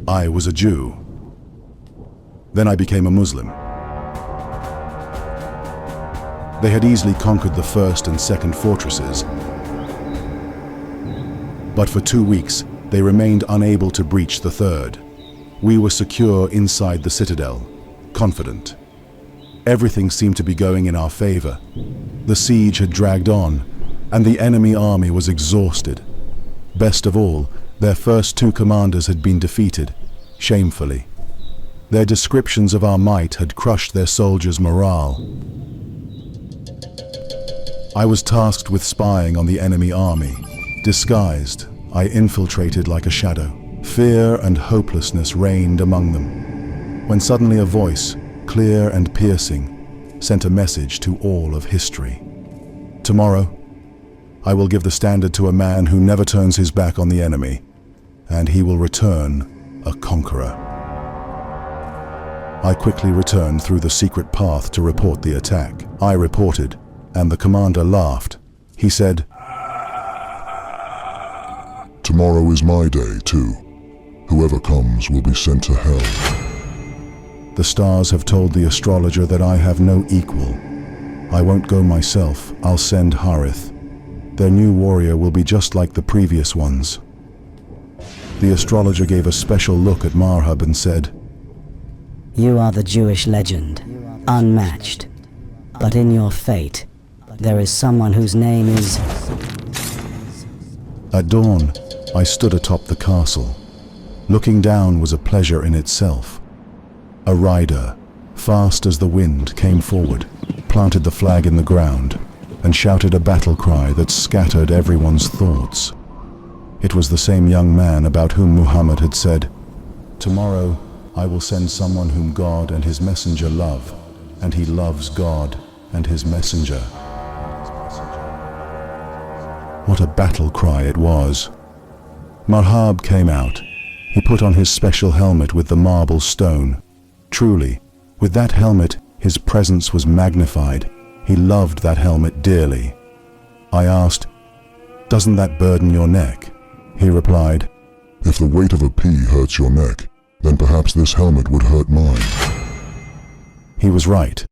I was a Jew. Then I became a Muslim. They had easily conquered the first and second fortresses, but for 2 weeks they remained unable to breach the third. We were secure inside the citadel, confident. Everything seemed to be going in our favor. The siege had dragged on, and the enemy army was exhausted. Best of all, their first 2 commanders had been defeated, shamefully. Their descriptions of our might had crushed their soldiers' morale. I was tasked with spying on the enemy army. Disguised, I infiltrated like a shadow. Fear and hopelessness reigned among them, when suddenly a voice, clear and piercing, sent a message to all of history. Tomorrow, I will give the standard to a man who never turns his back on the enemy, and he will return a conqueror. I quickly returned through the secret path to report the attack. I reported, and the commander laughed. He said, "Tomorrow is my day, too. Whoever comes will be sent to hell." "The stars have told the astrologer that I have no equal. I won't go myself, I'll send Harith. Their new warrior will be just like the previous ones." The astrologer gave a special look at Marhab and said, "You are the Jewish legend, unmatched. But in your fate, there is someone whose name is..." At dawn, I stood atop the castle. Looking down was a pleasure in itself. A rider, fast as the wind, came forward, planted the flag in the ground, and shouted a battle cry that scattered everyone's thoughts. It was the same young man about whom Muhammad had said, "Tomorrow I will send someone whom God and his messenger love, and he loves God and his messenger." What a battle cry it was. Marhab came out. He put on his special helmet with the marble stone. Truly, with that helmet, his presence was magnified. He loved that helmet dearly. I asked, "Doesn't that burden your neck?" He replied, "If the weight of a pea hurts your neck, then perhaps this helmet would hurt mine." He was right.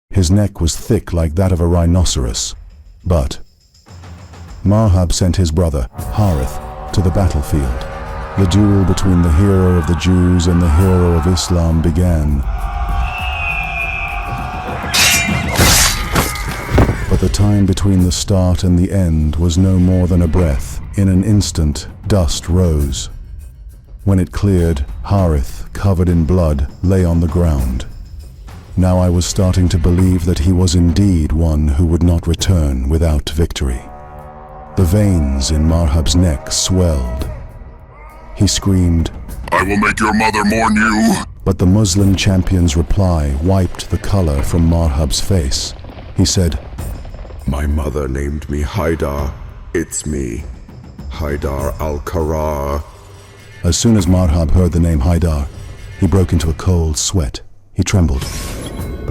His neck was thick like that of a rhinoceros. But Marhab sent his brother, Harith, to the battlefield. The duel between the hero of the Jews and the hero of Islam began. But the time between the start and the end was no more than a breath. In an instant, dust rose. When it cleared, Harith, covered in blood, lay on the ground. Now I was starting to believe that he was indeed one who would not return without victory. The veins in Marhab's neck swelled. He screamed, "I will make your mother mourn you!" But the Muslim champion's reply wiped the color from Marhab's face. He said, "My mother named me Haidar. It's me, Haidar al-Karrar." As soon as Marhab heard the name Haidar, he broke into a cold sweat. He trembled.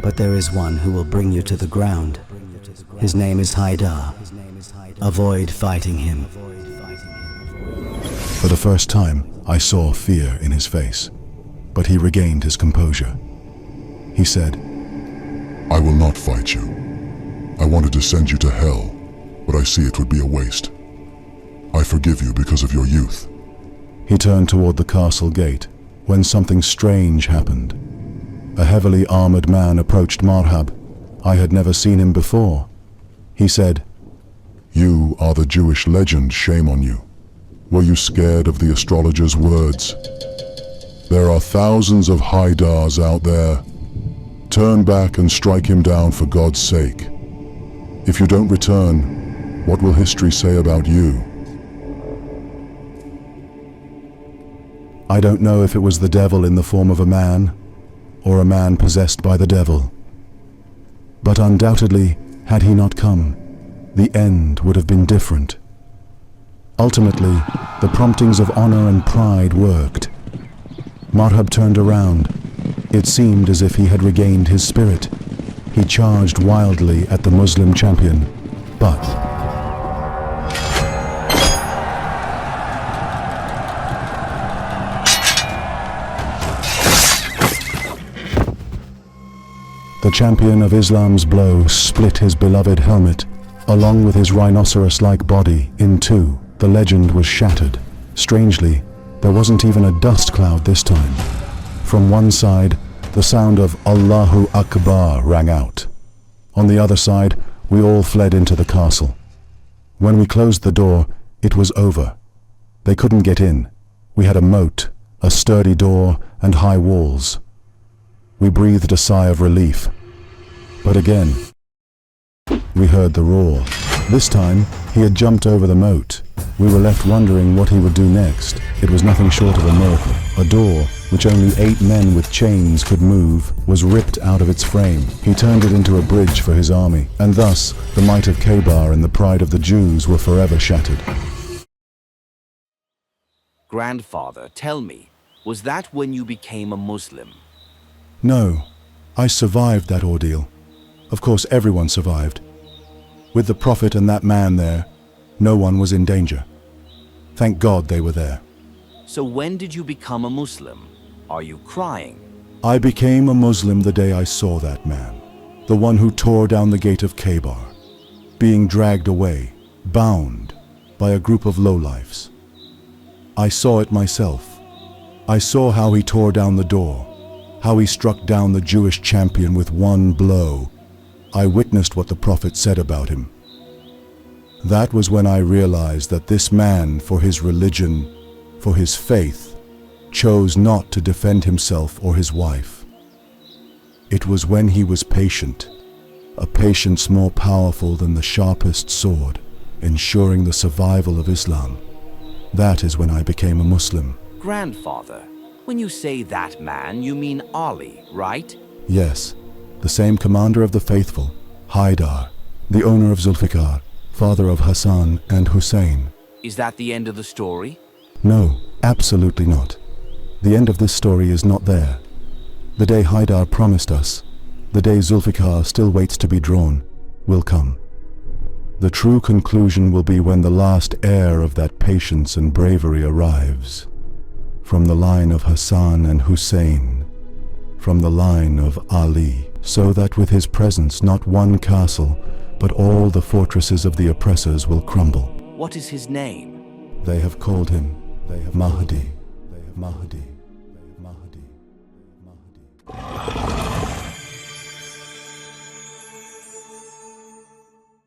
"But there is one who will bring you to the ground. His name is Haidar. Avoid fighting him." For the first time, I saw fear in his face, but he regained his composure. He said, "I will not fight you. I wanted to send you to hell, but I see it would be a waste. I forgive you because of your youth." He turned toward the castle gate when something strange happened. A heavily armored man approached Marhab. I had never seen him before. He said, "You are the Jewish legend, shame on you. Were you scared of the astrologer's words? There are thousands of Haidars out there. Turn back and strike him down for God's sake. If you don't return, what will history say about you?" I don't know if it was the devil in the form of a man, or a man possessed by the devil. But undoubtedly, had he not come, the end would have been different. Ultimately, the promptings of honor and pride worked. Marhab turned around. It seemed as if he had regained his spirit. He charged wildly at the Muslim champion, but The champion of Islam's blow split his beloved helmet, along with his rhinoceros-like body, in two. The legend was shattered. Strangely, there wasn't even a dust cloud this time. From one side, the sound of Allahu Akbar rang out. On the other side, we all fled into the castle. When we closed the door, it was over. They couldn't get in. We had a moat, a sturdy door, and high walls. We breathed a sigh of relief. But again, we heard the roar. This time, he had jumped over the moat. We were left wondering what he would do next. It was nothing short of a miracle. A door, which only 8 men with chains could move, was ripped out of its frame. He turned it into a bridge for his army, and thus, the might of Khaybar and the pride of the Jews were forever shattered. Grandfather, tell me, was that when you became a Muslim? No, I survived that ordeal. Of course, everyone survived. With the Prophet and that man there, no one was in danger. Thank God they were there. So when did you become a Muslim? Are you crying? I became a Muslim the day I saw that man, the one who tore down the Gate of Khaybar, being dragged away, bound, by a group of lowlifes. I saw it myself. I saw how he tore down the door, how he struck down the Jewish champion with one blow. I witnessed what the Prophet said about him. That was when I realized that this man, for his religion, for his faith, chose not to defend himself or his wife. It was when he was patient, a patience more powerful than the sharpest sword, ensuring the survival of Islam. That is when I became a Muslim. Grandfather, when you say that man, you mean Ali, right? Yes, the same commander of the faithful, Haidar, the owner of Zulfiqar, father of Hassan and Hussein. Is that the end of the story? No, absolutely not. The end of this story is not there. The day Haidar promised us, the day Zulfiqar still waits to be drawn, will come. The true conclusion will be when the last heir of that patience and bravery arrives. From the line of Hassan and Hussein, from the line of Ali, so that with his presence not one castle, but all the fortresses of the oppressors will crumble. What is his name? They have called him Mahdi. Mahdi.